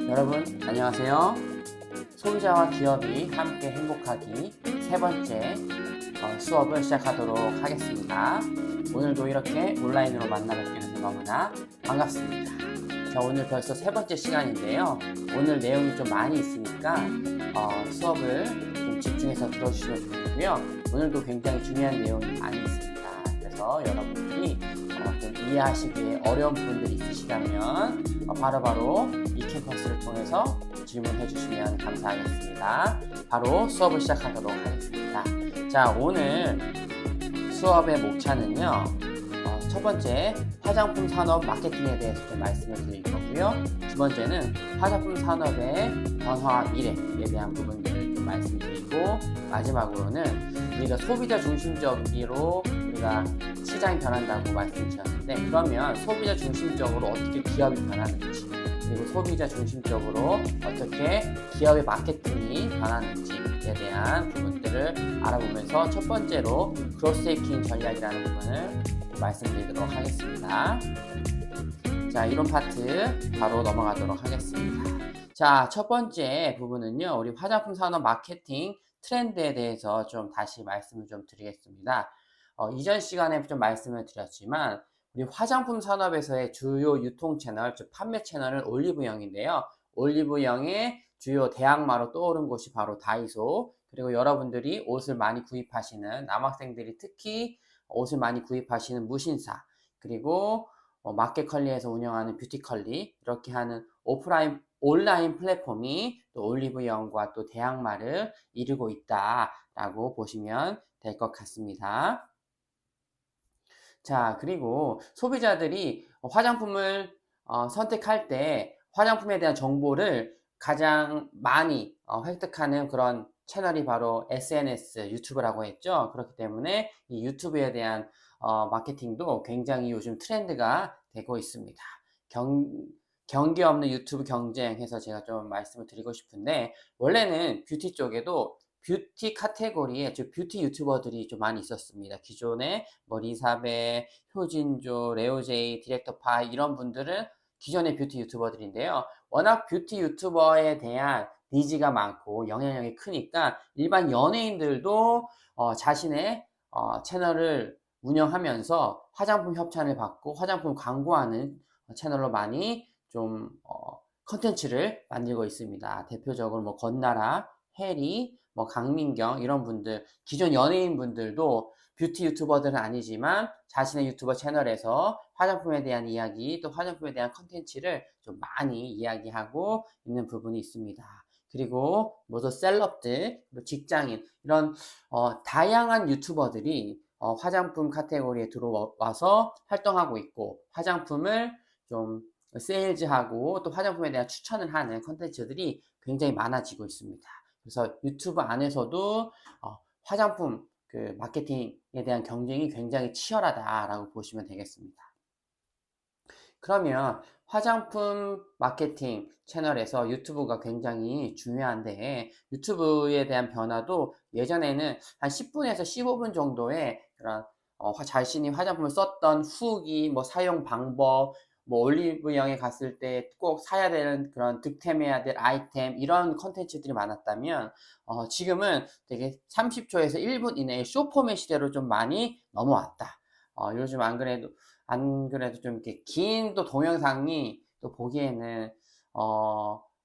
여러분 안녕하세요. 소비자와 기업이 함께 행복하기 세 번째 수업을 시작하도록 하겠습니다. 오늘도 이렇게 온라인으로 만나 뵙게 돼서 너무나 반갑습니다. 자, 오늘 벌써 세 번째 시간인데요. 오늘 내용이 좀 많이 있으니까 수업을 좀 집중해서 들어주시면 좋겠고요. 오늘도 굉장히 중요한 내용이 많이 있습니다. 그래서 여러분들이 좀 이해하시기에 어려운 부분들이 있으시다면 바로바로 이 캠퍼스를 통해서 질문해 주시면 감사하겠습니다. 바로 수업을 시작하도록 하겠습니다. 자, 오늘 수업의 목차는요. 첫 번째, 화장품 산업 마케팅에 대해서 좀 말씀을 드릴 거고요. 두 번째는 화장품 산업의 변화와 미래에 대한 부분들을 좀 말씀드리고, 마지막으로는 우리가 소비자 중심적으로 우리가 시장이 변한다고 말씀드렸는데, 그러면 소비자 중심적으로 어떻게 기업이 변하는지, 그리고 소비자 중심적으로 어떻게 기업의 마케팅이 변하는지에 대한 부분들을 알아보면서 첫 번째로 그로스 해킹 전략이라는 부분을 말씀드리도록 하겠습니다. 자, 이론 파트 바로 넘어가도록 하겠습니다. 자, 첫 번째 부분은요, 우리 화장품 산업 마케팅 트렌드에 대해서 좀 다시 말씀을 좀 드리겠습니다. 이전 시간에 좀 말씀을 드렸지만 우리 화장품 산업에서의 주요 유통 채널, 즉 판매 채널은 올리브영인데요. 올리브영의 주요 대항마로 떠오른 곳이 바로 다이소, 그리고 여러분들이 옷을 많이 구입하시는 남학생들이 특히 옷을 많이 구입하시는 무신사, 그리고 마켓컬리에서 운영하는 뷰티컬리, 이렇게 하는 온라인 플랫폼이 또 올리브영과 또 대항마를 이루고 있다라고 보시면 될 것 같습니다. 자, 그리고 소비자들이 화장품을 선택할 때 화장품에 대한 정보를 가장 많이 획득하는 그런 채널이 바로 SNS, 유튜브라고 했죠. 그렇기 때문에 이 유튜브에 대한 마케팅도 굉장히 요즘 트렌드가 되고 있습니다. 경계 없는 유튜브 경쟁해서 제가 좀 말씀을 드리고 싶은데, 원래는 뷰티 쪽에도 뷰티 카테고리에, 즉 뷰티 유튜버들이 좀 많이 있었습니다. 기존에 뭐 리사베, 효진조, 레오제이, 디렉터파이 이런 분들은 기존의 뷰티 유튜버들인데요. 워낙 뷰티 유튜버에 대한 니즈가 많고 영향력이 크니까 일반 연예인들도 자신의 채널을 운영하면서 화장품 협찬을 받고 화장품 광고하는 채널로 많이 좀 컨텐츠를 만들고 있습니다. 대표적으로 뭐 건나라, 해리, 뭐 강민경 이런 분들, 기존 연예인 분들도 뷰티 유튜버들은 아니지만 자신의 유튜버 채널에서 화장품에 대한 이야기, 또 화장품에 대한 컨텐츠를 좀 많이 이야기하고 있는 부분이 있습니다. 그리고 모두 셀럽들, 직장인 이런 다양한 유튜버들이 화장품 카테고리에 들어와서 활동하고 있고, 화장품을 좀 세일즈하고 또 화장품에 대한 추천을 하는 컨텐츠들이 굉장히 많아지고 있습니다. 그래서 유튜브 안에서도 화장품 그 마케팅에 대한 경쟁이 굉장히 치열하다라고 보시면 되겠습니다. 그러면 화장품 마케팅 채널에서 유튜브가 굉장히 중요한데, 유튜브에 대한 변화도 예전에는 한 10분에서 15분 정도의 그런 자신이 화장품을 썼던 후기, 뭐 사용 방법, 뭐 올리브영에 갔을 때 꼭 사야 되는 그런 득템해야 될 아이템, 이런 컨텐츠들이 많았다면 지금은 되게 30초에서 1분 이내의 쇼포맷 시대로 좀 많이 넘어왔다. 요즘 안 그래도 좀 이렇게 긴 또 동영상이 또 보기에는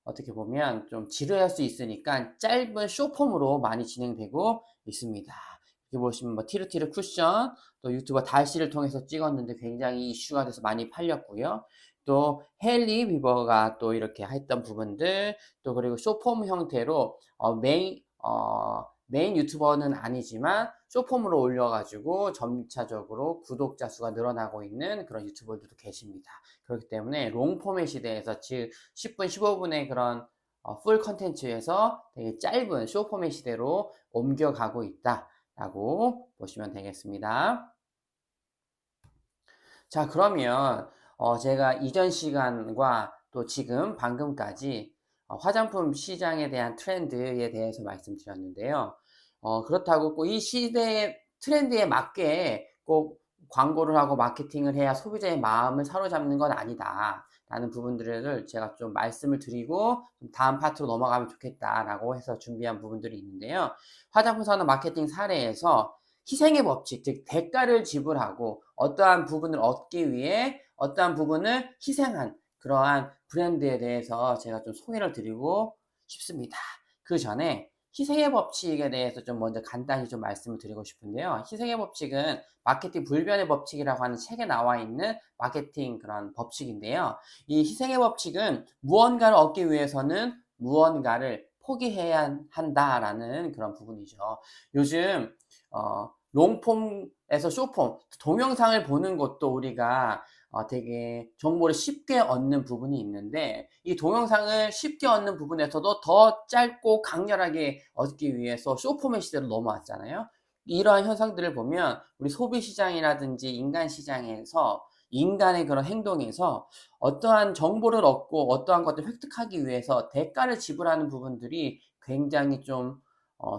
어떻게 보면 좀 지루할 수 있으니까 짧은 쇼폼으로 많이 진행되고 있습니다. 여기 보시면 뭐 티르티르 쿠션, 또 유튜버 달씨를 통해서 찍었는데 굉장히 이슈가 돼서 많이 팔렸고요. 또 헨리 비버가 또 이렇게 했던 부분들, 또 그리고 쇼폼 형태로 메인 유튜버는 아니지만 쇼폼으로 올려가지고 점차적으로 구독자 수가 늘어나고 있는 그런 유튜버들도 계십니다. 그렇기 때문에 롱폼의 시대에서, 즉 10분, 15분의 그런 풀 컨텐츠에서 되게 짧은 쇼폼의 시대로 옮겨가고 있다라고 보시면 되겠습니다. 자, 그러면 제가 이전 시간과 또 지금 방금까지 화장품 시장에 대한 트렌드에 대해서 말씀드렸는데요. 그렇다고 꼭 이 시대의 트렌드에 맞게 꼭 광고를 하고 마케팅을 해야 소비자의 마음을 사로잡는 건 아니다 라는 부분들을 제가 좀 말씀을 드리고 다음 파트로 넘어가면 좋겠다라고 해서 준비한 부분들이 있는데요. 화장품 산업 마케팅 사례에서 희생의 법칙, 즉 대가를 지불하고 어떠한 부분을 얻기 위해 어떠한 부분을 희생한 그러한 브랜드에 대해서 제가 좀 소개를 드리고 싶습니다. 그 전에 희생의 법칙에 대해서 좀 먼저 간단히 좀 말씀을 드리고 싶은데요. 희생의 법칙은 마케팅 불변의 법칙이라고 하는 책에 나와 있는 마케팅 그런 법칙인데요. 이 희생의 법칙은 무언가를 얻기 위해서는 무언가를 포기해야 한다라는 그런 부분이죠. 요즘 롱폼에서 쇼폼, 동영상을 보는 것도 우리가 되게 정보를 쉽게 얻는 부분이 있는데 이 동영상을 쉽게 얻는 부분에서도 더 짧고 강렬하게 얻기 위해서 쇼폼의 시대로 넘어왔잖아요. 이러한 현상들을 보면 우리 소비시장이라든지 인간시장에서 인간의 그런 행동에서 어떠한 정보를 얻고 어떠한 것들을 획득하기 위해서 대가를 지불하는 부분들이 굉장히 좀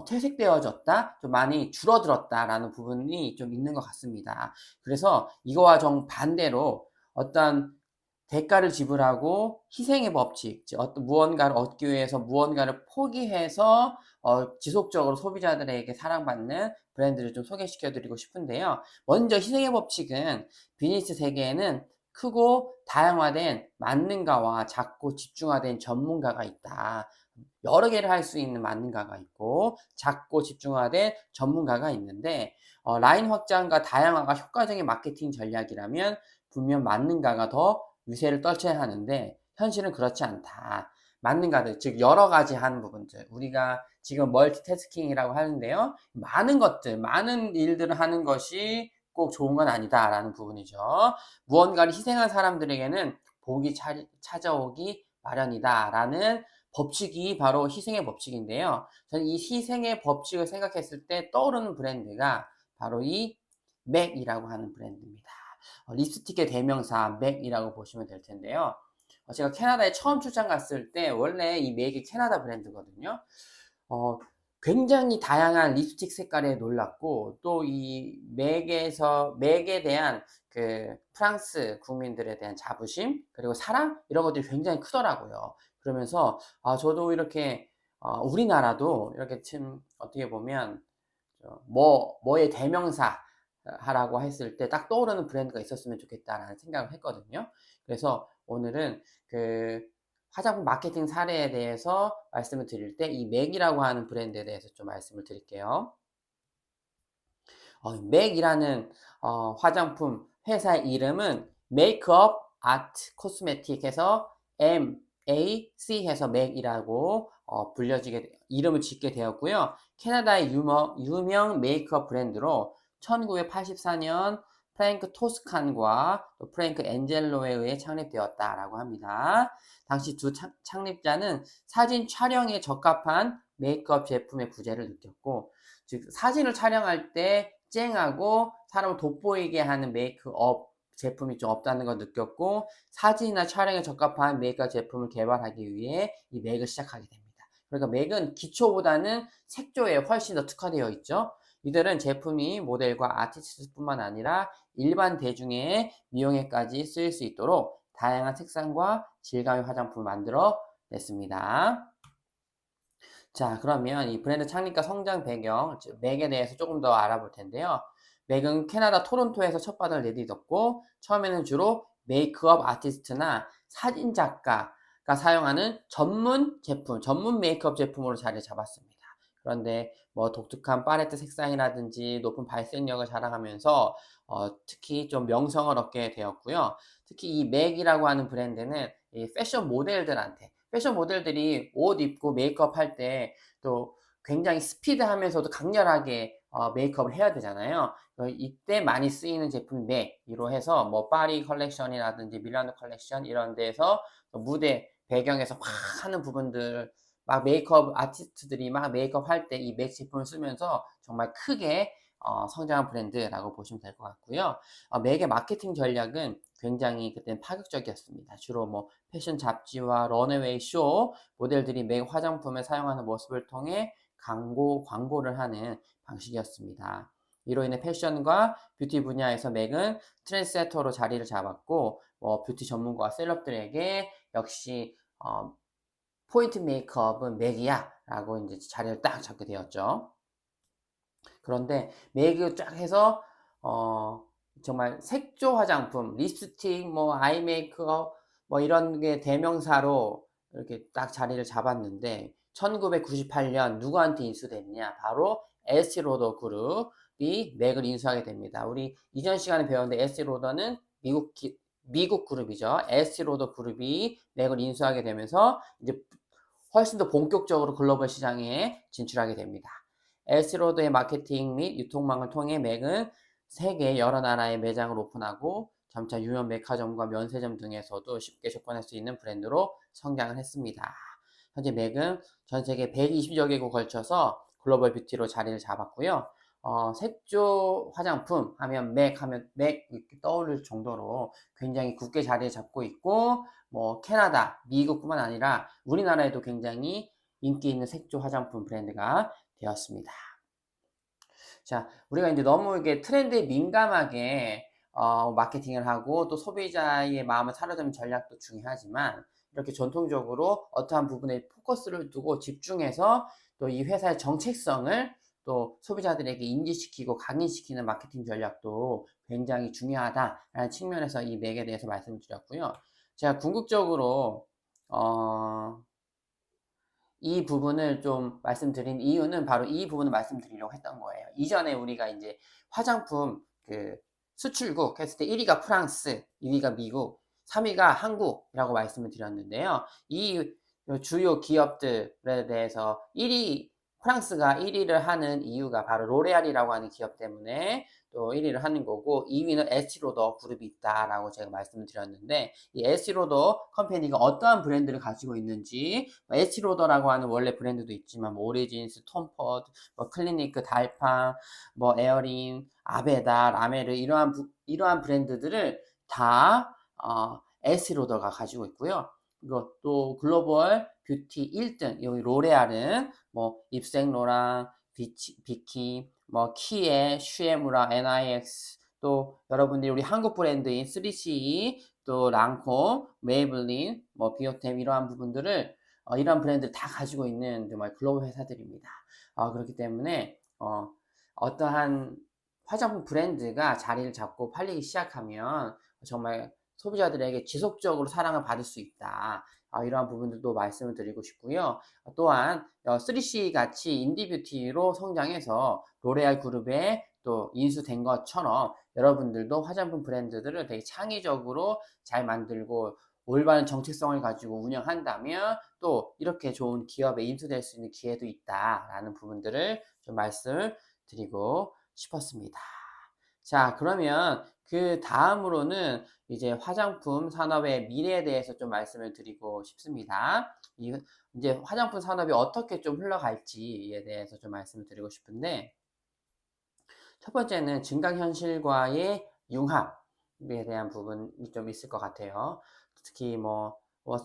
퇴색되어졌다, 좀 많이 줄어들었다라는 부분이 좀 있는 것 같습니다. 그래서 이거와 정반대로 어떤 대가를 지불하고 희생의 법칙, 즉 어떤 무언가를 얻기 위해서 무언가를 포기해서 지속적으로 소비자들에게 사랑받는 브랜드를 좀 소개시켜 드리고 싶은데요. 먼저 희생의 법칙은 비즈니스 세계에는 크고 다양화된 만능가와 작고 집중화된 전문가가 있다. 여러 개를 할 수 있는 만능가가 있고 작고 집중화된 전문가가 있는데 라인 확장과 다양화가 효과적인 마케팅 전략이라면 분명 만능가가 더 유세를 떨쳐야 하는데 현실은 그렇지 않다. 만능가들, 즉 여러 가지 하는 부분들. 우리가 지금 멀티태스킹이라고 하는데요. 많은 것들, 많은 일들을 하는 것이 꼭 좋은 건 아니다라는 부분이죠. 무언가를 희생한 사람들에게는 복이 찾아오기 마련이다라는 법칙이 바로 희생의 법칙인데요. 저는 이 희생의 법칙을 생각했을 때 떠오르는 브랜드가 바로 이 맥이라고 하는 브랜드입니다. 립스틱의 대명사 맥이라고 보시면 될 텐데요. 제가 캐나다에 처음 출장 갔을 때 원래 이 맥이 캐나다 브랜드거든요. 굉장히 다양한 립스틱 색깔에 놀랐고 또 이 맥에 대한 그 프랑스 국민들에 대한 자부심 그리고 사랑 이런 것들이 굉장히 크더라고요. 그러면서 저도 이렇게 우리나라도 이렇게 참 어떻게 보면 뭐의 대명사 하라고 했을 때 딱 떠오르는 브랜드가 있었으면 좋겠다라는 생각을 했거든요. 그래서 오늘은 그 화장품 마케팅 사례에 대해서 말씀을 드릴 때 이 맥이라고 하는 브랜드에 대해서 좀 말씀을 드릴게요. 맥이라는 화장품 회사의 이름은 메이크업 아트 코스메틱에서 MAC 해서 맥이라고 이름을 짓게 되었고요. 캐나다의 유명 메이크업 브랜드로 1984년 프랭크 토스칸과 또 프랭크 엔젤로에 의해 창립되었다라고 합니다. 당시 두 창립자는 사진 촬영에 적합한 메이크업 제품의 부재를 느꼈고, 즉 사진을 촬영할 때 쨍하고 사람을 돋보이게 하는 메이크업 제품이 좀 없다는 걸 느꼈고 사진이나 촬영에 적합한 메이크업 제품을 개발하기 위해 이 맥을 시작하게 됩니다. 그러니까 맥은 기초보다는 색조에 훨씬 더 특화되어 있죠. 이들은 제품이 모델과 아티스트뿐만 아니라 일반 대중의 미용에까지 쓰일 수 있도록 다양한 색상과 질감의 화장품을 만들어 냈습니다. 자, 그러면 이 브랜드 창립과 성장 배경, 즉 맥에 대해서 조금 더 알아볼 텐데요. 맥은 캐나다 토론토에서 첫 발을 내딛었고 처음에는 주로 메이크업 아티스트나 사진 작가가 사용하는 전문 제품, 전문 메이크업 제품으로 자리를 잡았습니다. 그런데 뭐 독특한 팔레트 색상이라든지 높은 발색력을 자랑하면서 특히 좀 명성을 얻게 되었고요. 특히 이 맥이라고 하는 브랜드는 이 패션 모델들이 옷 입고 메이크업 할 때 또 굉장히 스피드하면서도 강렬하게 메이크업을 해야 되잖아요. 이때 많이 쓰이는 제품이 맥으로 해서 뭐 파리 컬렉션이라든지 밀라노 컬렉션 이런 데서 무대 배경에서 확 하는 부분들 막 메이크업 아티스트들이 막 메이크업 할 때 이 맥 제품을 쓰면서 정말 크게 성장한 브랜드라고 보시면 될 것 같고요. 맥의 마케팅 전략은 굉장히 그때는 파격적이었습니다. 주로 뭐 패션 잡지와 런웨이 쇼 모델들이 맥 화장품을 사용하는 모습을 통해 광고를 하는 방식이었습니다. 이로 인해 패션과 뷰티 분야에서 맥은 트렌드세터로 자리를 잡았고 뷰티 전문가와 셀럽들에게 역시 포인트 메이크업은 맥이야 라고 이제 자리를 딱 잡게 되었죠. 그런데 메이크 쫙 해서 정말 색조 화장품, 립스틱, 아이 메이크업 이런 게 대명사로 이렇게 딱 자리를 잡았는데 1998년 누구한테 인수됐냐? 바로 에스티로더 그룹이 맥을 인수하게 됩니다. 우리 이전 시간에 배웠는데 에스티로더는 미국 그룹이죠. 에스티로더 그룹이 맥을 인수하게 되면서 이제 훨씬 더 본격적으로 글로벌 시장에 진출하게 됩니다. 에스티로더의 마케팅 및 유통망을 통해 맥은 세계 여러 나라의 매장을 오픈하고 점차 유명 백화점과 면세점 등에서도 쉽게 접근할 수 있는 브랜드로 성장을 했습니다. 현재 맥은 전 세계 120여 개국 걸쳐서 글로벌 뷰티로 자리를 잡았고요. 색조 화장품 하면 맥 이렇게 떠오를 정도로 굉장히 굳게 자리를 잡고 있고 캐나다, 미국뿐만 아니라 우리나라에도 굉장히 인기 있는 색조 화장품 브랜드가 되었습니다. 자, 우리가 이제 너무 이게 트렌드에 민감하게 마케팅을 하고 또 소비자의 마음을 사로잡는 전략도 중요하지만 이렇게 전통적으로 어떠한 부분에 포커스를 두고 집중해서 또 이 회사의 정체성을 또 소비자들에게 인지시키고 각인시키는 마케팅 전략도 굉장히 중요하다라는 측면에서 이 맥에 대해서 말씀을 드렸고요. 제가 궁극적으로 이 부분을 좀 말씀드린 이유는 바로 이 부분을 말씀드리려고 했던 거예요. 이전에 우리가 이제 화장품 그 수출국 했을 때 1위가 프랑스, 2위가 미국, 3위가 한국이라고 말씀을 드렸는데요. 이 주요 기업들에 대해서 프랑스가 1위를 하는 이유가 바로 로레알이라고 하는 기업 때문에 또 1위를 하는 거고 2위는 에스티로더 그룹이 있다라고 제가 말씀을 드렸는데 이 에스티로더 컴퍼니가 어떠한 브랜드를 가지고 있는지 에스티로더라고 하는 원래 브랜드도 있지만 오리진스, 톰퍼드, 클리니크, 달팡, 에어린, 아베다, 라메르 이러한 브랜드들을 다 에스티로더가 가지고 있고요. 그리고 또 글로벌 뷰티 1등 여기 로레알은 입생로랑 비키 키에, 슈에무라, NIX 또 여러분들이 우리 한국 브랜드인 3CE 또 랑콤, 메이블린, 비오템 이러한 부분들을 이러한 브랜드를 다 가지고 있는 정말 글로벌 회사들입니다. 그렇기 때문에 어떠한 화장품 브랜드가 자리를 잡고 팔리기 시작하면 정말 소비자들에게 지속적으로 사랑을 받을 수 있다. 이러한 부분들도 말씀을 드리고 싶고요. 또한 3C 같이 인디뷰티로 성장해서 로레알 그룹에 또 인수된 것처럼 여러분들도 화장품 브랜드들을 되게 창의적으로 잘 만들고 올바른 정체성을 가지고 운영한다면 또 이렇게 좋은 기업에 인수될 수 있는 기회도 있다라는 부분들을 좀 말씀을 드리고 싶었습니다. 자, 그러면 그 다음으로는 이제 화장품 산업의 미래에 대해서 좀 말씀을 드리고 싶습니다. 이제 화장품 산업이 어떻게 좀 흘러갈지에 대해서 좀 말씀을 드리고 싶은데, 첫 번째는 증강현실과의 융합에 대한 부분이 좀 있을 것 같아요. 특히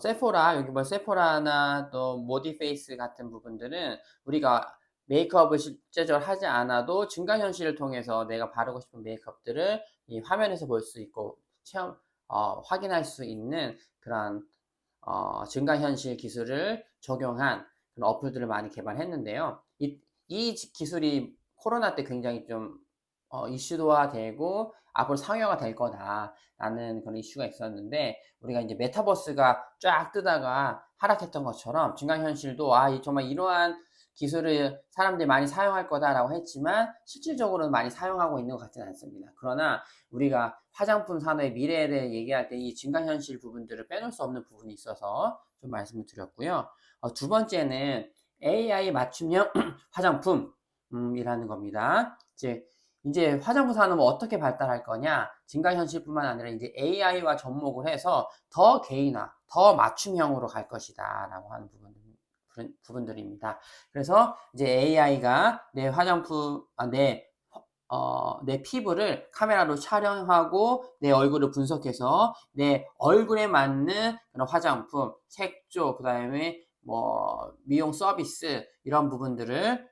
세포라, 여기 세포라나 또 모디페이스 같은 부분들은 우리가 메이크업을 실제적으로 하지 않아도 증강현실을 통해서 내가 바르고 싶은 메이크업들을 이 화면에서 볼 수 있고 확인할 수 있는 그런 증강현실 기술을 적용한 그런 어플들을 많이 개발했는데요. 이 기술이 코로나 때 굉장히 좀 이슈화 되고 앞으로 상용화 될 거다라는 그런 이슈가 있었는데 우리가 이제 메타버스가 쫙 뜨다가 하락했던 것처럼 증강현실도 정말 이러한 기술을 사람들이 많이 사용할 거다라고 했지만 실질적으로는 많이 사용하고 있는 것 같지는 않습니다. 그러나 우리가 화장품 산업의 미래를 얘기할 때 이 증강현실 부분들을 빼놓을 수 없는 부분이 있어서 좀 말씀을 드렸고요. 두 번째는 AI 맞춤형 화장품이라는 겁니다. 이제 화장품 산업은 어떻게 발달할 거냐? 증강현실뿐만 아니라 이제 AI와 접목을 해서 더 개인화, 더 맞춤형으로 갈 것이다라고 하는 부분들입니다. 그래서 이제 AI가 내 화장품, 내 피부를 카메라로 촬영하고 내 얼굴을 분석해서 내 얼굴에 맞는 그런 화장품, 색조, 그 다음에 미용 서비스 이런 부분들을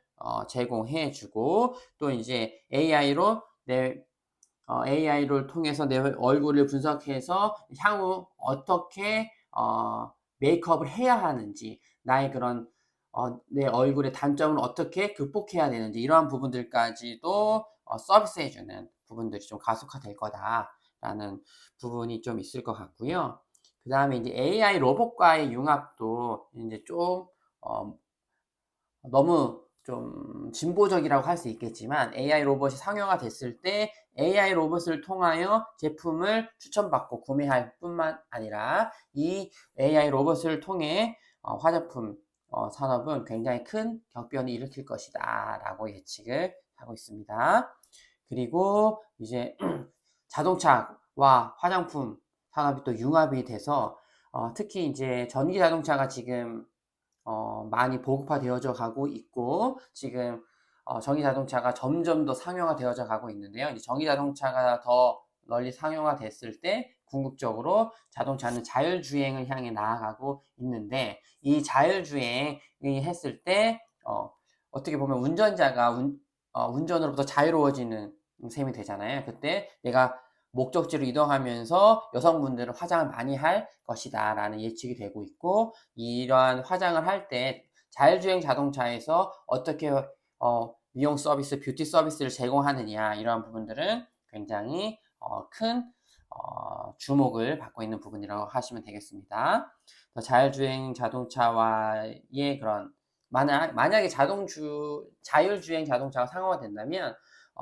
제공해주고 또 이제 AI를 통해서 내 얼굴을 분석해서 향후 어떻게 메이크업을 해야 하는지, 나의 그런 내 얼굴의 단점을 어떻게 극복해야 되는지 이러한 부분들까지도 서비스해주는 부분들이 좀 가속화될 거다라는 부분이 좀 있을 것 같고요. 그 다음에 이제 AI 로봇과의 융합도 이제 좀 너무 좀 진보적이라고 할 수 있겠지만 AI 로봇이 상용화 됐을 때 AI 로봇을 통하여 제품을 추천받고 구매할 뿐만 아니라 이 AI 로봇을 통해 화장품 산업은 굉장히 큰 격변을 일으킬 것이다 라고 예측을 하고 있습니다. 그리고 이제 자동차와 화장품 산업이 또 융합이 돼서 특히 이제 전기 자동차가 지금 많이 보급화되어져 가고 있고 지금 전기 자동차가 점점 더 상용화 되어져 가고 있는데요. 이제 전기 자동차가 더 널리 상용화 됐을 때 궁극적으로 자동차는 자율주행을 향해 나아가고 있는데 이 자율주행이 했을 때 어떻게 보면 운전자가 운전으로부터 자유로워지는 셈이 되잖아요. 그때 내가 목적지로 이동하면서 여성분들은 화장을 많이 할 것이다 라는 예측이 되고 있고 이러한 화장을 할 때 자율주행 자동차에서 어떻게 미용 서비스, 뷰티 서비스를 제공하느냐 이러한 부분들은 굉장히 큰 주목을 받고 있는 부분이라고 하시면 되겠습니다. 자율주행 자동차와의 그런 만약에 자율주행 자동차가 상용화된다면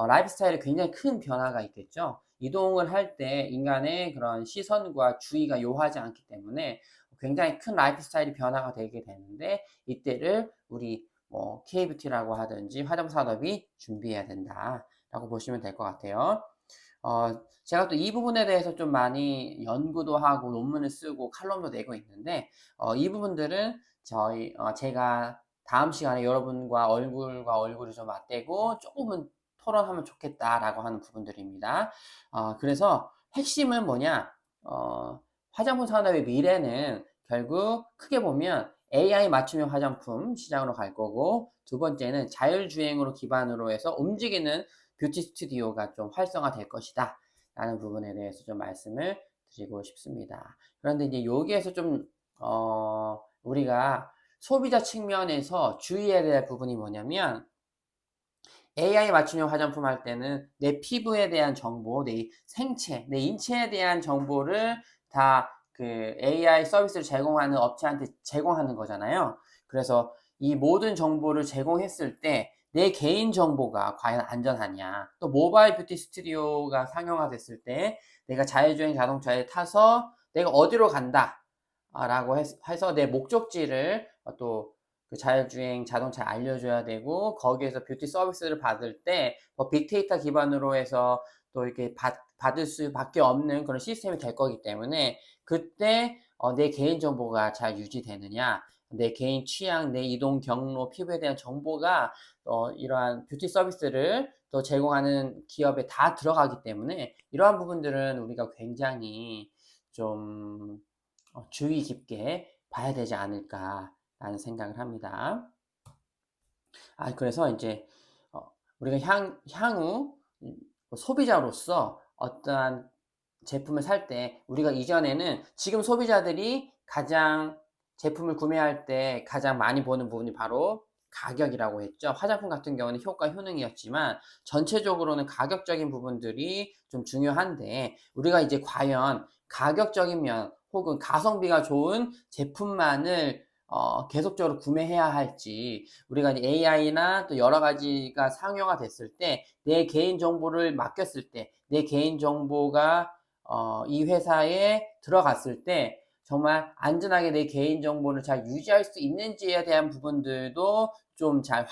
라이프 스타일에 굉장히 큰 변화가 있겠죠. 이동을 할 때 인간의 그런 시선과 주의가 요하지 않기 때문에 굉장히 큰 라이프 스타일이 변화가 되게 되는데 이때를 우리 K뷰티라고 하든지 화장 산업이 준비해야 된다라고 보시면 될 것 같아요. 제가 또 이 부분에 대해서 좀 많이 연구도 하고 논문을 쓰고 칼럼도 내고 있는데 이 부분들은 제가 다음 시간에 여러분과 얼굴과 얼굴을 좀 맞대고 조금은 토론하면 좋겠다라고 하는 부분들입니다. 그래서 핵심은 뭐냐? 화장품 산업의 미래는 결국 크게 보면 AI 맞춤형 화장품 시장으로 갈 거고 두 번째는 자율주행으로 기반으로 해서 움직이는 뷰티 스튜디오가 좀 활성화될 것이다 라는 부분에 대해서 좀 말씀을 드리고 싶습니다. 그런데 이제 여기에서 좀 우리가 소비자 측면에서 주의해야 될 부분이 뭐냐면 AI 맞춤형 화장품 할 때는 내 피부에 대한 정보, 내 생체, 내 인체에 대한 정보를 다 그 AI 서비스를 제공하는 업체한테 제공하는 거잖아요. 그래서 이 모든 정보를 제공했을 때 내 개인 정보가 과연 안전하냐. 또 모바일 뷰티 스튜디오가 상용화 됐을 때 내가 자율주행 자동차에 타서 내가 어디로 간다. 라고 해서 내 목적지를 또 그 자율주행 자동차에 알려줘야 되고 거기에서 뷰티 서비스를 받을 때 빅데이터 기반으로 해서 또 이렇게 받을 수밖에 없는 그런 시스템이 될 거기 때문에 그때 내 개인정보가 잘 유지되느냐 내 개인 취향, 내 이동 경로, 피부에 대한 정보가 이러한 뷰티 서비스를 또 제공하는 기업에 다 들어가기 때문에 이러한 부분들은 우리가 굉장히 좀 주의 깊게 봐야 되지 않을까라는 생각을 합니다. 그래서 이제 우리가 향후 소비자로서 어떠한 제품을 살 때 우리가 이전에는 지금 소비자들이 가장 제품을 구매할 때 가장 많이 보는 부분이 바로 가격이라고 했죠. 화장품 같은 경우는 효과, 효능이었지만 전체적으로는 가격적인 부분들이 좀 중요한데 우리가 이제 과연 가격적인 면 혹은 가성비가 좋은 제품만을 계속적으로 구매해야 할지 우리가 이제 AI나 또 여러 가지가 상용화 됐을 때 내 개인 정보를 맡겼을 때 내 개인 정보가 이 회사에 들어갔을 때 정말 안전하게 내 개인 정보를 잘 유지할 수 있는지에 대한 부분들도 좀 잘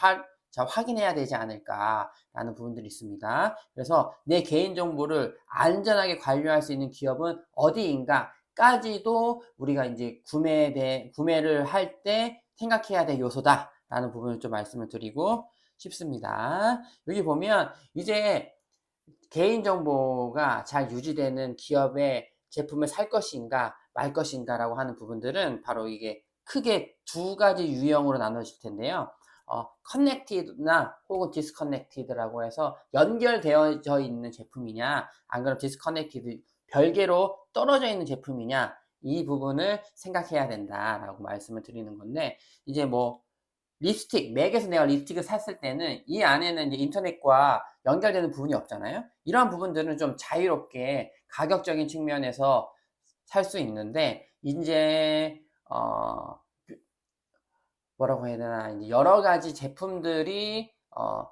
확인해야 되지 않을까라는 부분들이 있습니다. 그래서 내 개인 정보를 안전하게 관리할 수 있는 기업은 어디인가까지도 우리가 이제 구매를 할 때 생각해야 될 요소다라는 부분을 좀 말씀을 드리고 싶습니다. 여기 보면 이제 개인정보가 잘 유지되는 기업의 제품을 살 것인가 말 것인가라고 하는 부분들은 바로 이게 크게 두 가지 유형으로 나눠질 텐데요. 커넥티드나 혹은 디스커넥티드라고 해서 연결되어져 있는 제품이냐, 안 그러면 디스커넥티드 별개로 떨어져 있는 제품이냐, 이 부분을 생각해야 된다라고 말씀을 드리는 건데, 이제 뭐 립스틱, 맥에서 내가 립스틱을 샀을 때는 이 안에는 이제 인터넷과 연결되는 부분이 없잖아요. 이러한 부분들은 좀 자유롭게 가격적인 측면에서 살 수 있는데, 이제 뭐라고 해야 되나, 이제 여러 가지 제품들이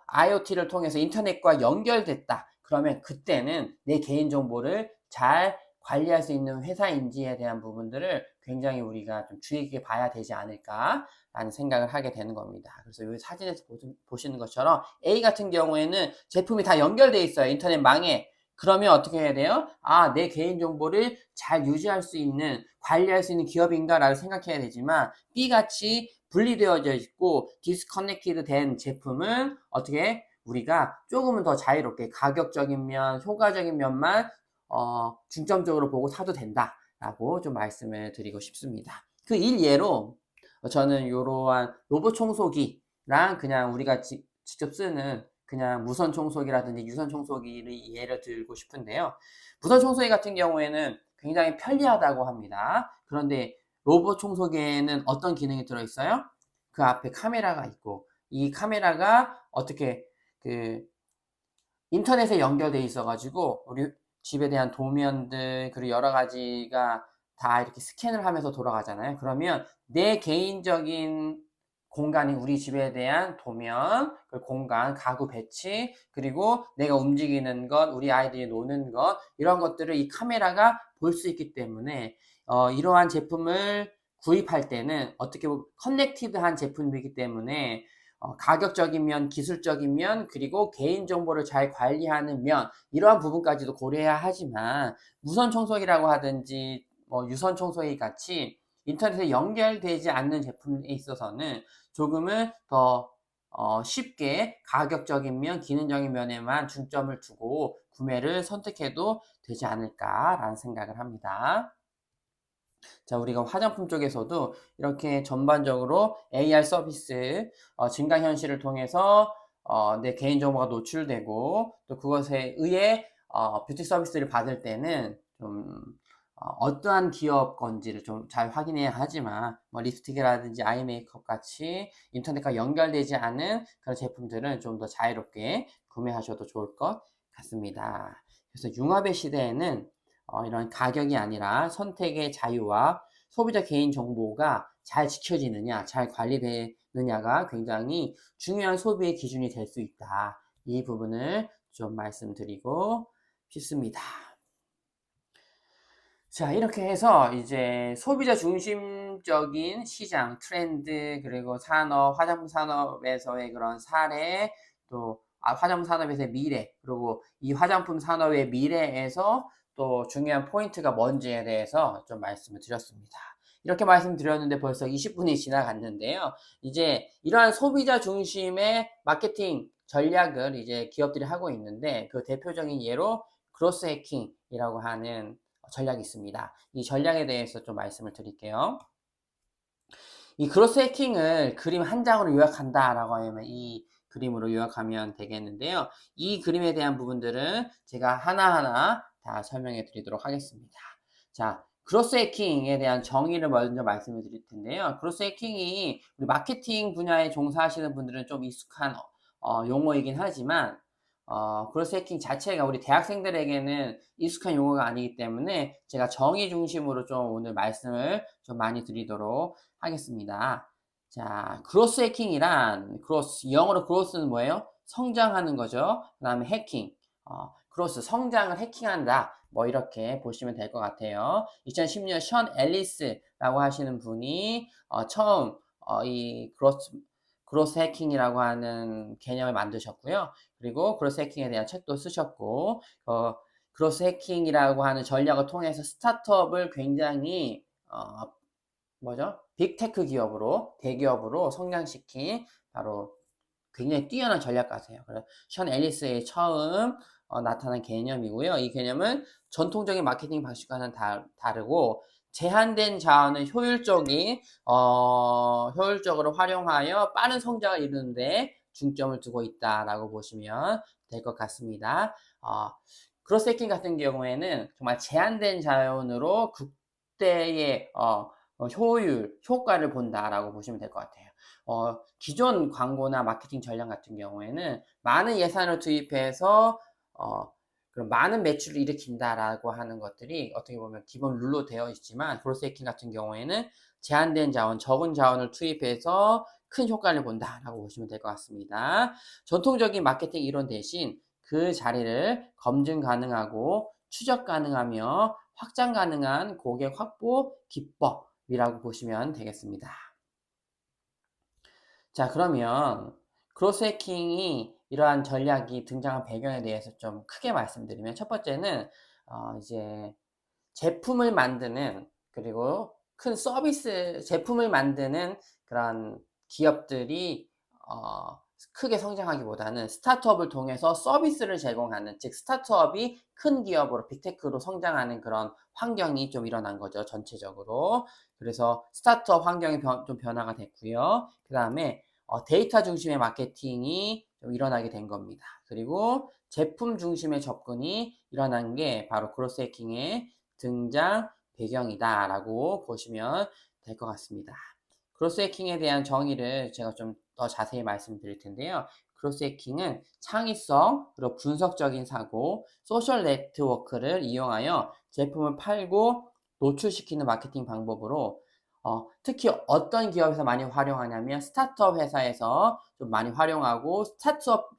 IoT를 통해서 인터넷과 연결됐다. 그러면 그때는 내 개인정보를 잘 관리할 수 있는 회사인지에 대한 부분들을 굉장히 우리가 좀 주의 깊게 봐야 되지 않을까라는 생각을 하게 되는 겁니다. 그래서 이 사진에서 보시는 것처럼 A 같은 경우에는 제품이 다 연결돼 있어요. 인터넷 망에. 그러면 어떻게 해야 돼요? 아, 내 개인정보를 잘 유지할 수 있는, 관리할 수 있는 기업인가라고 생각해야 되지만, B같이 분리되어져 있고 디스커넥티드 된 제품은 어떻게 우리가 조금은 더 자유롭게 가격적인 면, 효과적인 면만 중점적으로 보고 사도 된다라고 좀 말씀을 드리고 싶습니다. 그 일예로 저는 이러한 로봇 청소기랑 그냥 우리가 직접 쓰는 그냥 무선 청소기라든지 유선 청소기를 예를 들고 싶은데요. 무선 청소기 같은 경우에는 굉장히 편리하다고 합니다. 그런데 로봇 청소기에는 어떤 기능이 들어있어요? 그 앞에 카메라가 있고, 이 카메라가 어떻게 인터넷에 연결돼 있어가지고 우리 집에 대한 도면들 그리고 여러 가지가 다 이렇게 스캔을 하면서 돌아가잖아요. 그러면 내 개인적인 공간이, 우리 집에 대한 도면, 그 공간, 가구 배치, 그리고 내가 움직이는 것, 우리 아이들이 노는 것, 이런 것들을 이 카메라가 볼 수 있기 때문에 이러한 제품을 구입할 때는 어떻게 보면 커넥티드한 제품이기 때문에 가격적인 면, 기술적인 면, 그리고 개인정보를 잘 관리하는 면, 이러한 부분까지도 고려해야 하지만 무선 청소기라고 하든지 유선 청소기 같이 인터넷에 연결되지 않는 제품에 있어서는 조금은 더 쉽게 가격적인 면, 기능적인 면에만 중점을 두고 구매를 선택해도 되지 않을까라는 생각을 합니다. 자, 우리가 화장품 쪽에서도 이렇게 전반적으로 AR 서비스, 증강현실을 통해서 내 개인정보가 노출되고 또 그것에 의해 뷰티 서비스를 받을 때는 좀 어떠한 기업 건지를 좀 잘 확인해야 하지만 뭐 립스틱이라든지 아이 메이크업 같이 인터넷과 연결되지 않은 그런 제품들은 좀 더 자유롭게 구매하셔도 좋을 것 같습니다. 그래서 융합의 시대에는 이런 가격이 아니라 선택의 자유와 소비자 개인 정보가 잘 지켜지느냐, 잘 관리되느냐가 굉장히 중요한 소비의 기준이 될 수 있다. 이 부분을 좀 말씀드리고 싶습니다. 자, 이렇게 해서 이제 소비자 중심적인 시장 트렌드, 그리고 산업, 화장품 산업에서의 그런 사례, 또 화장품 산업에서의 미래, 그리고 이 화장품 산업의 미래에서 또 중요한 포인트가 뭔지에 대해서 좀 말씀을 드렸습니다. 이렇게 말씀드렸는데 벌써 20분이 지나갔는데요. 이제 이러한 소비자 중심의 마케팅 전략을 이제 기업들이 하고 있는데, 그 대표적인 예로 그로스 해킹이라고 하는 전략이 있습니다. 이 전략에 대해서 좀 말씀을 드릴게요. 이 그로스 해킹을 그림 한 장으로 요약한다라고 하면 이 그림으로 요약하면 되겠는데요. 이 그림에 대한 부분들은 제가 하나하나 다 설명해 드리도록 하겠습니다. 자, 그로스 해킹에 대한 정의를 먼저 말씀을 드릴 텐데요. 그로스 해킹이 우리 마케팅 분야에 종사하시는 분들은 좀 익숙한 용어이긴 하지만 그로스 해킹 자체가 우리 대학생들에게는 익숙한 용어가 아니기 때문에 제가 정의 중심으로 좀 오늘 말씀을 좀 많이 드리도록 하겠습니다. 자, 그로스 해킹이란, 영어로 그로스는 뭐예요? 성장하는 거죠. 그 다음에 해킹, 그로스, 성장을 해킹한다. 뭐 이렇게 보시면 될 것 같아요. 2010년 션 앨리스라고 하시는 분이 처음 이 그로스 해킹이라고 하는 개념을 만드셨고요. 그리고 그로스 해킹에 대한 책도 쓰셨고, 그로스 해킹이라고 하는 전략을 통해서 스타트업을 굉장히 빅테크 기업으로, 대기업으로 성장시킨 바로 굉장히 뛰어난 전략가세요. 그래서 션 앨리스의 처음 나타난 개념이고요. 이 개념은 전통적인 마케팅 방식과는 다르고 제한된 자원을 효율적으로 활용하여 빠른 성장을 이루는 데 중점을 두고 있다라고 보시면 될 것 같습니다. 그로스 해킹 같은 경우에는 정말 제한된 자원으로 극대의 효과를 본다라고 보시면 될 것 같아요. 기존 광고나 마케팅 전략 같은 경우에는 많은 예산을 투입해서 그런 많은 매출을 일으킨다라고 하는 것들이 어떻게 보면 기본 룰로 되어 있지만 그로스 해킹 같은 경우에는 제한된 자원, 적은 자원을 투입해서 큰 효과를 본다라고 보시면 될 것 같습니다. 전통적인 마케팅 이론 대신 그 자리를 검증 가능하고 추적 가능하며 확장 가능한 고객 확보 기법이라고 보시면 되겠습니다. 자, 그러면 크로스 해킹이 이러한 전략이 등장한 배경에 대해서 좀 크게 말씀드리면 첫 번째는 이제 제품을 만드는 그리고 큰 서비스 제품을 만드는 그런 기업들이 크게 성장하기보다는 스타트업을 통해서 서비스를 제공하는 즉 스타트업이 큰 기업으로 빅테크로 성장하는 그런 환경이 좀 일어난 거죠 전체적으로. 그래서 스타트업 환경이 좀 변화가 됐고요. 그 다음에 데이터 중심의 마케팅이 좀 일어나게 된 겁니다. 그리고 제품 중심의 접근이 일어난 게 바로 크로스 해킹의 등장 배경이다라고 보시면 될 것 같습니다. 크로스 해킹에 대한 정의를 제가 좀 더 자세히 말씀드릴 텐데요. 크로스 해킹은 창의성, 그리고 분석적인 사고, 소셜 네트워크를 이용하여 제품을 팔고 노출시키는 마케팅 방법으로 특히 어떤 기업에서 많이 활용하냐면 스타트업 회사에서 좀 많이 활용하고 스타트업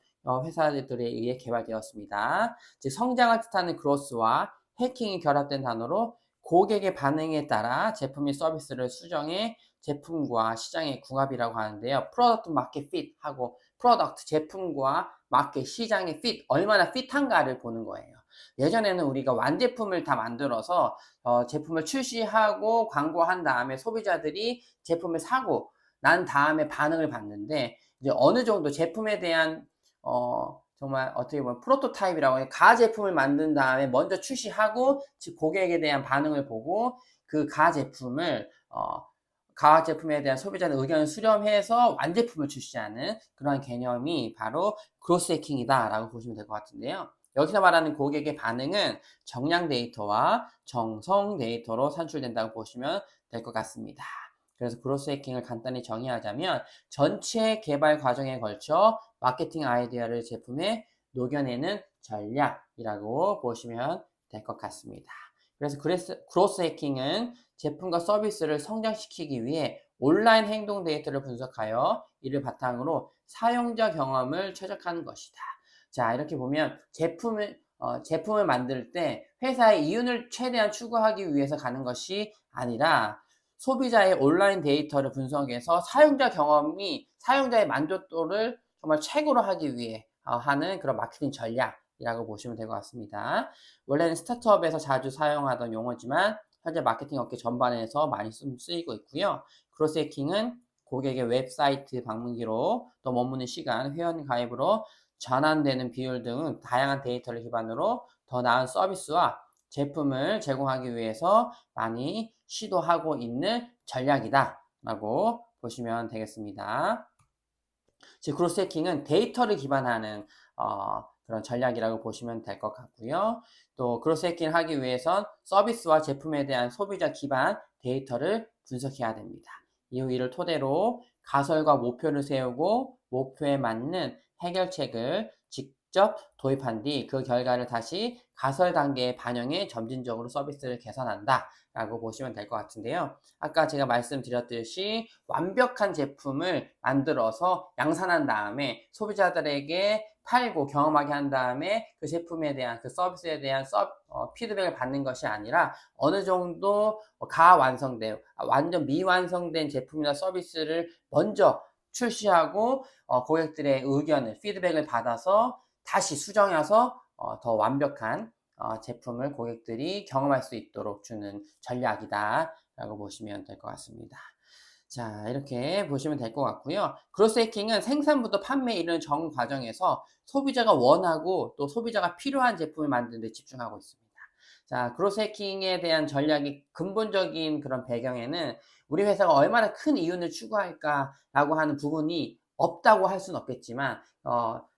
회사들에 의해 개발되었습니다. 즉 성장을 뜻하는 크로스와 해킹이 결합된 단어로 고객의 반응에 따라 제품 및 서비스를 수정해 제품과 시장의 궁합이라고 하는데요. 프로덕트 마켓 핏 하고 프로덕트 제품과 마켓 시장의 핏 얼마나 핏한가를 보는 거예요. 예전에는 우리가 완제품을 다 만들어서 제품을 출시하고 광고한 다음에 소비자들이 제품을 사고 난 다음에 반응을 봤는데 이제 어느 정도 제품에 대한 정말 어떻게 보면 프로토타입이라고 해요. 가제품을 만든 다음에 먼저 출시하고 즉 고객에 대한 반응을 보고 그 가제품을 가제품에 대한 소비자의 의견을 수렴해서 완제품을 출시하는 그런 개념이 바로 크로스 해킹이다라고 보시면 될 것 같은데요. 여기서 말하는 고객의 반응은 정량 데이터와 정성 데이터로 산출된다고 보시면 될 것 같습니다. 그래서 크로스 해킹을 간단히 정의하자면 전체 개발 과정에 걸쳐 마케팅 아이디어를 제품에 녹여내는 전략이라고 보시면 될 것 같습니다. 그래서 크로스 해킹은 제품과 서비스를 성장시키기 위해 온라인 행동 데이터를 분석하여 이를 바탕으로 사용자 경험을 최적화하는 것이다. 자, 이렇게 보면 제품을 만들 때 회사의 이윤을 최대한 추구하기 위해서 가는 것이 아니라 소비자의 온라인 데이터를 분석해서 사용자의 만족도를 정말 최고로 하기 위해 하는 그런 마케팅 전략이라고 보시면 될 것 같습니다. 원래는 스타트업에서 자주 사용하던 용어지만 현재 마케팅 업계 전반에서 많이 쓰이고 있고요. 크로스 해킹은 고객의 웹사이트 방문기로 또 머무는 시간, 회원 가입으로 전환되는 비율 등 다양한 데이터를 기반으로 더 나은 서비스와 제품을 제공하기 위해서 많이 시도하고 있는 전략이다 라고 보시면 되겠습니다. 즉 크로스 해킹은 데이터를 기반하는 그런 전략이라고 보시면 될 것 같고요. 또 크로스 해킹을 하기 위해선 서비스와 제품에 대한 소비자 기반 데이터를 분석해야 됩니다. 이후 이를 토대로 가설과 목표를 세우고 목표에 맞는 해결책을 직접 도입한 뒤 그 결과를 다시 가설 단계에 반영해 점진적으로 서비스를 개선한다 라고 보시면 될 것 같은데요. 아까 제가 말씀드렸듯이 완벽한 제품을 만들어서 양산한 다음에 소비자들에게 팔고 경험하게 한 다음에 그 제품에 대한 그 서비스에 대한 피드백을 받는 것이 아니라 어느 정도 가완성된 완전 미완성된 제품이나 서비스를 먼저 출시하고 고객들의 의견을 피드백을 받아서 다시 수정해서 더 완벽한 제품을 고객들이 경험할 수 있도록 주는 전략이다 라고 보시면 될 것 같습니다. 자, 이렇게 보시면 될 것 같고요. 그로스 해킹은 생산부터 판매에 이르는 전 과정에서 소비자가 원하고 또 소비자가 필요한 제품을 만드는 데 집중하고 있습니다. 자, 그로스 해킹에 대한 전략이 근본적인 그런 배경에는 우리 회사가 얼마나 큰 이윤을 추구할까라고 하는 부분이 없다고 할 수는 없겠지만,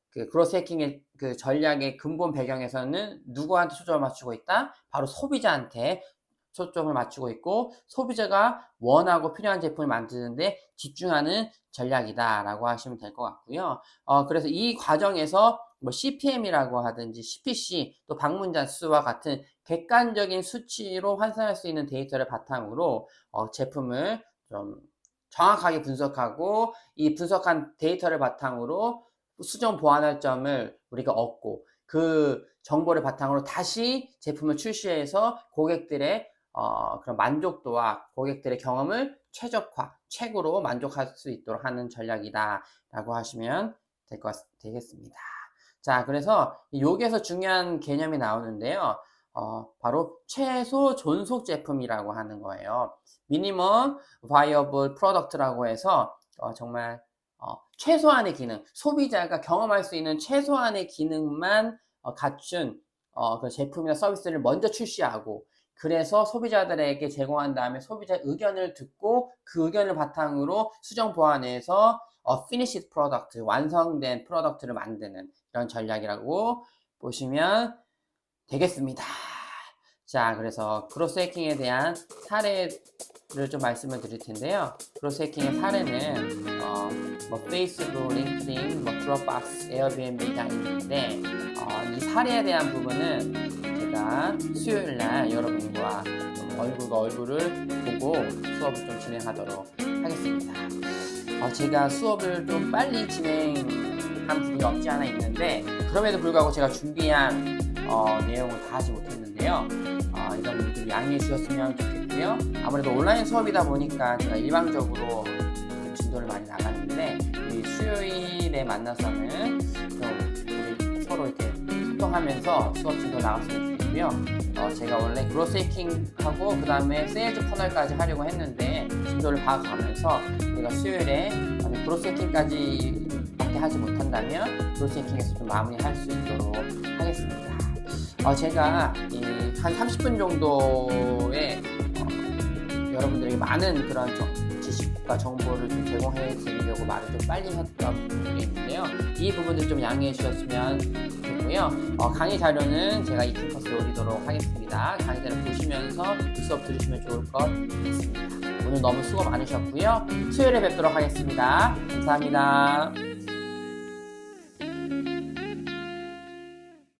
그 그로스 해킹의 그 전략의 근본 배경에서는 누구한테 초점을 맞추고 있다? 바로 소비자한테 초점을 맞추고 있고, 소비자가 원하고 필요한 제품을 만드는데 집중하는 전략이다라고 하시면 될 것 같고요. 그래서 이 과정에서 뭐 CPM이라고 하든지 CPC 또 방문자 수와 같은 객관적인 수치로 환산할 수 있는 데이터를 바탕으로 제품을 좀 정확하게 분석하고, 이 분석한 데이터를 바탕으로 수정 보완할 점을 우리가 얻고, 그 정보를 바탕으로 다시 제품을 출시해서 고객들의 그런 만족도와 고객들의 경험을 최적화, 최고로 만족할 수 있도록 하는 전략이다라고 하시면 되겠습니다. 자, 그래서 여기에서 중요한 개념이 나오는데요. 바로 최소 존속 제품이라고 하는 거예요. Minimum Viable Product라고 해서 정말 최소한의 기능, 소비자가 경험할 수 있는 최소한의 기능만 갖춘 그 제품이나 서비스를 먼저 출시하고, 그래서 소비자들에게 제공한 다음에 소비자 의견을 듣고 그 의견을 바탕으로 수정 보완해서 finished product, 완성된 프로덕트를 만드는 이런 전략이라고 보시면 되겠습니다. 자, 그래서 그로스 해킹에 대한 사례를 좀 말씀을 드릴 텐데요. 그로스 해킹의 사례는 뭐 페이스북, 링크드인, 뭐 드롭박스, 에어비앤비가 있는데, 이 사례에 대한 부분은 제가 수요일 날 여러분과 좀 얼굴과 얼굴을 보고 수업을 좀 진행하도록 하겠습니다. 제가 수업을 좀 빨리 진행한 부분이 없지 않아 있는데, 그럼에도 불구하고 제가 준비한 내용을 다 하지 못했는데요. 이런 분들이 양해해 주셨으면 좋겠고요. 아무래도 온라인 수업이다 보니까 제가 일방적으로 진도를 많이 나갔는데, 우리 수요일에 만나서는 좀 우리 서로 이렇게 소통하면서 수업 진도 나갔으면 좋겠고요. 제가 원래 그로스 해킹하고 그 다음에 세일즈 퍼널까지 하려고 했는데, 진도를 봐가면서 우리가 수요일에 그로스 해킹까지 밖에 하지 못한다면 그로스 해킹에서 좀 마무리할 수 있도록 하겠습니다. 제가 한 30분 정도의 여러분들에게 많은 그런 지식과 정보를 좀 제공해 드리려고 말을 좀 빨리 했던 부분이 있는데요. 이 부분을 좀 양해해 주셨으면 좋겠고요. 강의 자료는 제가 이 캠퍼스에 올리도록 하겠습니다. 강의 자료 보시면서 이 수업 들으시면 좋을 것 같습니다. 오늘 너무 수고 많으셨고요. 수요일에 뵙도록 하겠습니다. 감사합니다.